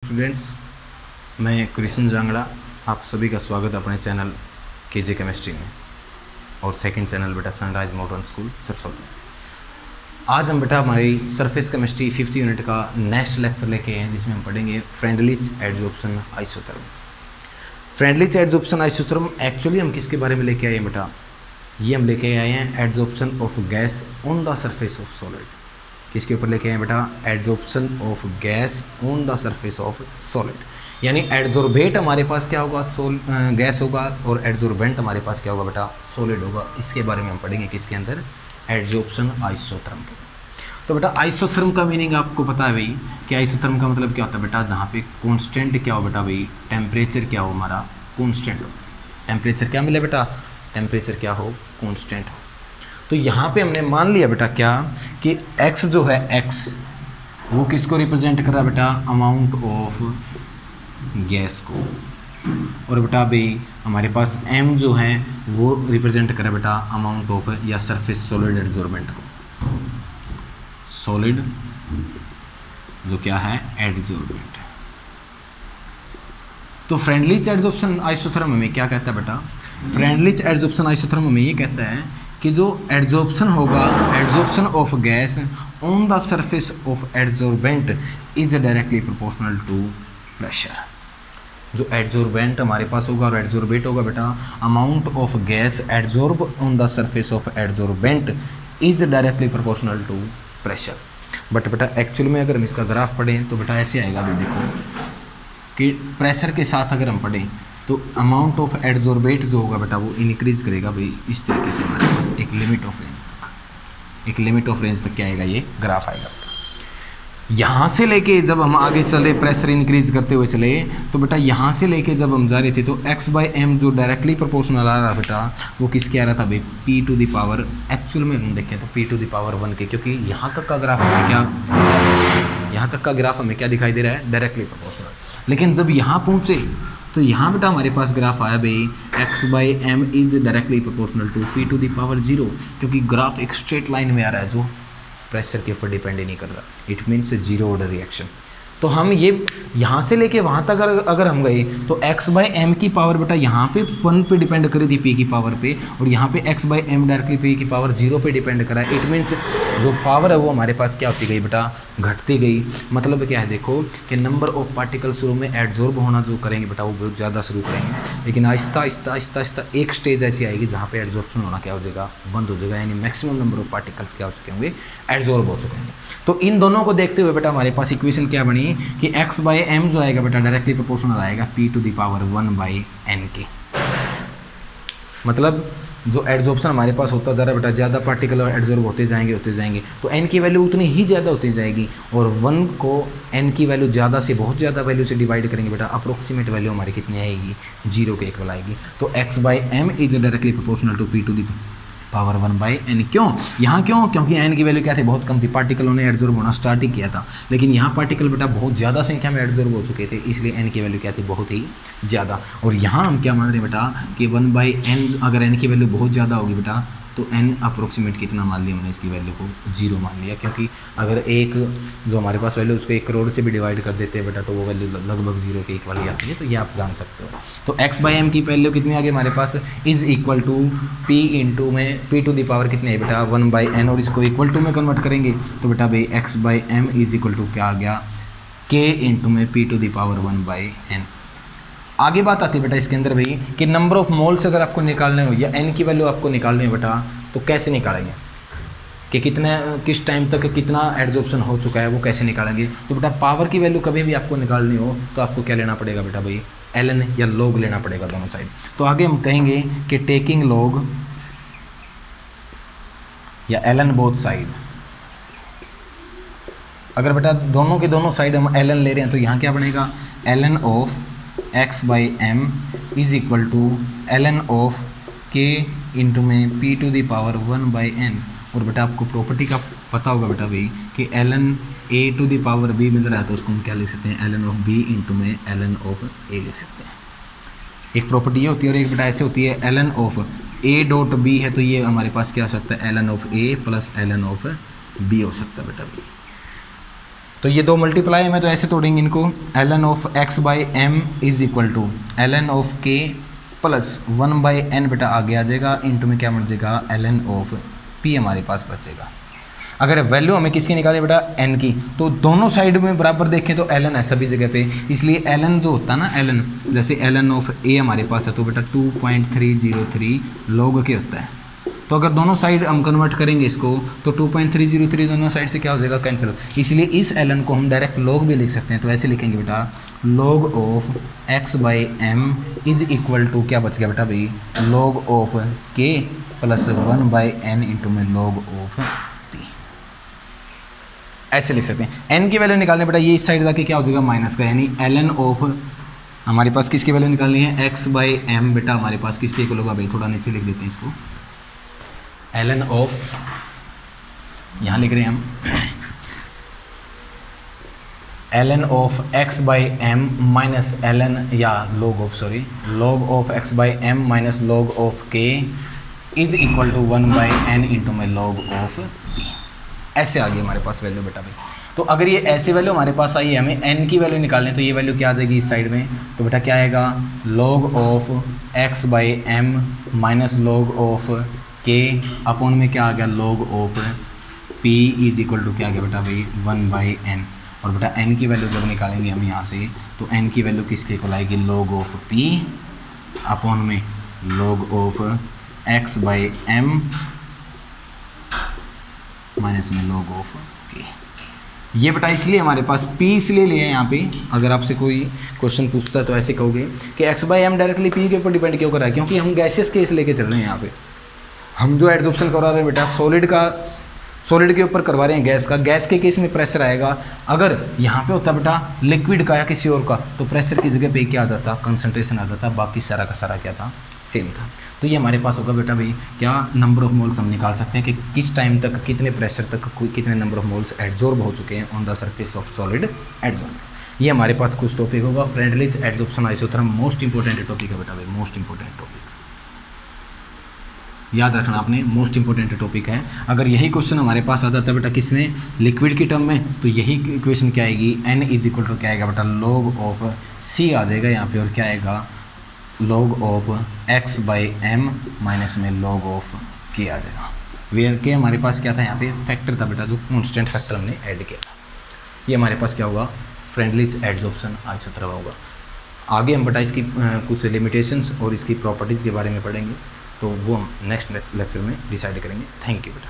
Students, मैं कृष्ण जांगड़ा आप सभी का स्वागत है अपने चैनल केजे केमिस्ट्री में और सेकंड चैनल बेटा सनराइज मॉडर्न स्कूल सरसोल में। आज हम बेटा हमारी सरफेस केमिस्ट्री 5th यूनिट का नेक्स्ट लेक्चर लेके हैं जिसमें हम पढ़ेंगे Freundlich adsorption isotherm. Freundlich adsorption isotherm actually हम किसके बारे में लेके आए हैं बेटा? ये हम लेके आए हैं adsorption of gas on the surface of solid. किसके ऊपर लेके आए बेटा? Adsorption of gas on the surface of solid. यानी एडजॉर्बेट हमारे पास क्या होगा? गैस होगा और एडजॉर्बेंट हमारे पास क्या होगा बेटा? सॉलिड होगा। इसके बारे में हम पढ़ेंगे किसके अंदर? एडजॉर्प्शन आइसोथर्म के। तो बेटा आइसोथर्म का मीनिंग आपको पता है भाई कि आइसोथर्म का मतलब क्या होता है बेटा? जहाँ पे कॉन्स्टेंट क्या हो बेटा भाई? टेम्परेचर क्या हो हमारा? कॉन्स्टेंट हो। टेम्परेचर क्या मिले बेटा? टेम्परेचर क्या हो? कॉन्स्टेंट हो। तो यहाँ पे हमने मान लिया बेटा क्या कि x जो है x वो किसको रिप्रेजेंट कर रहा है बेटा? अमाउंट ऑफ गैस को। और बेटा भाई हमारे पास m जो है वो रिप्रेजेंट कर रहा है बेटा अमाउंट ऑफ या सरफेस सॉलिड एडजॉर्बेंट को। सॉलिड जो क्या है? एडजॉर्बेंट। तो फ्रेंडलिच एडजॉर्प्शन आइसोथर्म हमें क्या कहता है बेटा? फ्रेंडलिच एडजॉर्प्शन आइसोथर्म हमें ये कहता है कि जो एडजॉर्प्शन होगा, adsorption of gas on the surface of adsorbent is directly proportional to pressure. जो एडजॉर्बेंट हमारे पास होगा और एडजॉर्बेट होगा बेटा amount of gas adsorb on the surface of adsorbent is directly proportional to pressure. But बेटा actual में अगर हम इसका ग्राफ पढ़ें तो बेटा ऐसे आएगा। अभी देखो कि प्रेशर के साथ अगर हम पढ़ें तो अमाउंट ऑफ एडजॉर्बेट जो होगा बेटा वो इंक्रीज करेगा भाई इस तरीके से हमारे पास एक लिमिट ऑफ रेंज तक। एक लिमिट ऑफ रेंज तक क्या आएगा? ये ग्राफ आएगा बेटा। यहाँ से लेके जब हम आगे चल रहे प्रेशर इंक्रीज करते हुए चले तो बेटा यहाँ से लेके जब हम जा रहे थे तो x/m जो डायरेक्टली प्रोपोर्शनल आ रहा बेटा वो किसके आ रहा था भाई? p⁻, एक्चुअल में हम देखें तो p⁻1 के, क्योंकि यहाँ तक का ग्राफ हमें क्या, यहाँ तक का ग्राफ हमें क्या दिखाई दे रहा है? Directly proportional. लेकिन जब यहाँ पहुँचे तो यहाँ बेटा हमारे पास ग्राफ आया भाई x/m is directly proportional to p⁻0, क्योंकि ग्राफ एक स्ट्रेट लाइन में आ रहा है जो प्रेशर के ऊपर डिपेंड ही नहीं कर रहा। It means zero order reaction. तो हम ये यहाँ से लेके वहाँ तक अगर हम गए तो x/m की पावर बेटा यहाँ पे 1 पे डिपेंड करी थी p की पावर पे, और यहाँ पे x/m डायरेक्टली p की पावर 0 पे डिपेंड करा है। इट मीन्स जो पावर है वो हमारे पास क्या होती गई बेटा? घटती गई। मतलब क्या है देखो कि नंबर ऑफ पार्टिकल शुरू में एडजॉर्ब होना जो करेंगे बेटा वो बहुत ज़्यादा शुरू करेंगे, लेकिन आहिस्ता आहिस्ता आहिस्ता आहिस्ता एक स्टेज ऐसी आएगी जहाँ पे एडजॉर्प्शन होना क्या हो जाएगा? बंद हो जाएगा। यानी मैक्सिमम नंबर ऑफ पार्टिकल्स क्या हो चुके होंगे? एडजॉर्ब हो चुके होंगे। तो इन दोनों को देखते हुए बेटा हमारे पास इक्वेशन क्या बनी कि x/m जो आएगा बेटा डायरेक्टली प्रोपोर्शनल आएगा p⁻1/n के। मतलब जो एडजॉर्प्शन हमारे पास होता जा रहा है बेटा ज़्यादा पार्टिकल एडजॉर्ब होते जाएंगे तो n की वैल्यू उतनी ही ज़्यादा होती जाएगी, और 1 को n की वैल्यू ज़्यादा से बहुत ज़्यादा वैल्यू से डिवाइड करेंगे बेटा अप्रोक्सीमेट वैल्यू हमारी कितनी आएगी? 0 के इक्वल आएगी। तो x/m is directly proportional to p⁻1/n। क्यों? यहाँ क्यों? क्योंकि n की वैल्यू क्या थी? बहुत कम थी। पार्टिकल ने एडजॉर्ब होना स्टार्ट ही किया था, लेकिन यहाँ पार्टिकल बेटा बहुत ज़्यादा संख्या में एडजॉर्ब हो चुके थे, इसलिए n की वैल्यू क्या थी? बहुत ही ज़्यादा। और यहाँ हम क्या मान रहे हैं बेटा कि 1/n अगर n की वैल्यू बहुत ज़्यादा होगी बेटा तो n अप्रोक्सीमेट कितना मान लिया हमने? इसकी वैल्यू को 0 मान लिया, क्योंकि अगर एक जो हमारे पास वैल्यू उसको 1 करोड़ से भी डिवाइड कर देते हैं बेटा तो वो वैल्यू लगभग 0 के इक्वल ही आती है। तो ये आप जान सकते हो। तो x/m की वैल्यू कितनी आ गई हमारे पास? Is equal to p into में p⁻ कितने है बेटा? 1/n, और इसको इक्वल टू में कन्वर्ट करेंगे तो बेटा भाई x/m इज इक्वल टू क्या आ गया? k इंटू में p⁻1/n। आगे बात आती है बेटा इसके अंदर भाई कि नंबर ऑफ मोल्स अगर आपको निकालने हो या n की वैल्यू आपको निकालनी हो बेटा तो कैसे निकालेंगे? कि किस टाइम तक कितना एडजॉर्प्शन हो चुका है वो कैसे निकालेंगे? तो बेटा पावर की वैल्यू कभी भी आपको निकालनी हो तो आपको क्या लेना पड़ेगा बेटा भाई? ln या log लेना पड़ेगा दोनों साइड। तो आगे हम कहेंगे कि टेकिंग log या ln बोथ साइड। अगर बेटा दोनों के दोनों साइड हम ln ले रहे हैं तो यहाँ क्या बनेगा? ln of x/m is equal to ln of k into में p⁻1/n। और बेटा आपको प्रॉपर्टी का पता होगा बेटा भाई कि ln a⁻b मिल रहा है तो उसको हम क्या लिख सकते हैं? ln ऑफ b इंटू में ln ऑफ a लिख सकते हैं। एक प्रॉपर्टी ये होती है, और एक बेटा ऐसे होती है ln ऑफ a.b है तो ये हमारे पास क्या हो सकता है? ln of a plus ln of b हो सकता है बेटा भाई। तो ये दो मल्टीप्लाई में तो ऐसे तोड़ेंगे इनको, ln of x by m is equal to ln of k plus 1 by n बेटा आगे आ जाएगा, इंटू में क्या बन जाएगा ln ऑफ p हमारे पास बचेगा। अगर वैल्यू हमें किसकी निकाले बेटा n की, तो दोनों साइड में बराबर देखें तो ln है सभी जगह पे, इसलिए ln जो होता है ना ln, जैसे ln ऑफ a हमारे पास है तो बेटा 2.303 log के होता है। तो अगर दोनों साइड हम कन्वर्ट करेंगे इसको तो 2.303 दोनों साइड से क्या हो जाएगा कैंसिल, इसलिए इस ln को हम डायरेक्ट log भी लिख सकते हैं। तो ऐसे लिखेंगे बेटा log of x by m is equal to क्या बच गया बेटा भाई log of k plus 1 by n into में log ऑफ p, ऐसे लिख सकते हैं। n की वैल्यू निकालने बेटा ये इस साइड जाके क्या हो जाएगा माइनस का, यानी ln ऑफ हमारे पास किसकी वैल्यू निकालनी है x बाई एम बेटा हमारे पास किसके इक्वल होगा भाई, थोड़ा नीचे लिख देते हैं इसको, ln ऑफ यहाँ लिख रहे हैं हम ln of x by m minus ln या log of log of x by m minus log of k is equal to 1 by n into में log ऑफ p। ऐसे आ गई हमारे पास वैल्यू बेटा भाई। तो अगर ये ऐसे वैल्यू हमारे पास आई है, हमें n की वैल्यू निकालनी है, तो ये वैल्यू क्या आ जाएगी इस साइड में, तो बेटा क्या आएगा log of x by m minus log of k upon में क्या आ गया log of p is equal to क्या आ गया बेटा भाई 1 बाई एन। और बेटा n की वैल्यू जब निकालेंगे हम यहाँ से तो n की वैल्यू किसके इक्वल आएगी log ऑफ p अपॉन में log of x by m minus में log ऑफ k। ये बेटा इसलिए हमारे पास p इसलिए लिए हैं यहाँ पे, अगर आपसे कोई क्वेश्चन पूछता है तो ऐसे कहोगे कि x by m directly p के ऊपर डिपेंड क्यों कर रहा है, क्योंकि हम गैसेस केस लेके चल रहे हैं। यहाँ पे हम जो एडजॉर्प्शन करवा रहे हैं बेटा सॉलिड के ऊपर करवा रहे हैं गैस का, गैस के केस में प्रेशर आएगा। अगर यहाँ पे होता बेटा लिक्विड का या किसी और का तो प्रेशर की जगह पे क्या आ जाता, कंसंट्रेशन आ जाता, बाकी सारा का सारा क्या था सेम था। तो ये हमारे पास होगा बेटा भाई क्या नंबर ऑफ मोल्स हम निकाल सकते हैं कि किस टाइम तक कितने प्रेशर तक कितने नंबर ऑफ मोल्स एडजॉर्ब हो चुके हैं on the surface of solid adsorb. ये हमारे पास कुछ टॉपिक होगा। Friendlies adsorption isotherm most important topic है बेटा भाई, मोस्ट इंपॉर्टेंट टॉपिक याद रखना आपने, मोस्ट इंपॉर्टेंट टॉपिक है। अगर यही क्वेश्चन हमारे पास आ जाता है बेटा किसमें लिक्विड की टर्म में, तो यही इक्वेशन क्या आएगी n इज इक्वल टू क्या आएगा बेटा log ऑफ c आ जाएगा यहाँ पे, और क्या आएगा log of x by m minus में log ऑफ k आ जाएगा। वेयर के हमारे पास क्या था यहाँ पे फैक्टर था बेटा, जो कॉन्स्टेंट फैक्टर हमने ऐड किया था। ये हमारे पास क्या होगा फ्रेंडलीज एडजॉर्प्शन आइसोथर्म होगा। आगे हम बेटा इसकी कुछ लिमिटेशंस और इसकी प्रॉपर्टीज़ के बारे में पढ़ेंगे, तो वो हम नेक्स्ट लेक्चर में डिसाइड करेंगे। थैंक यू बेटा।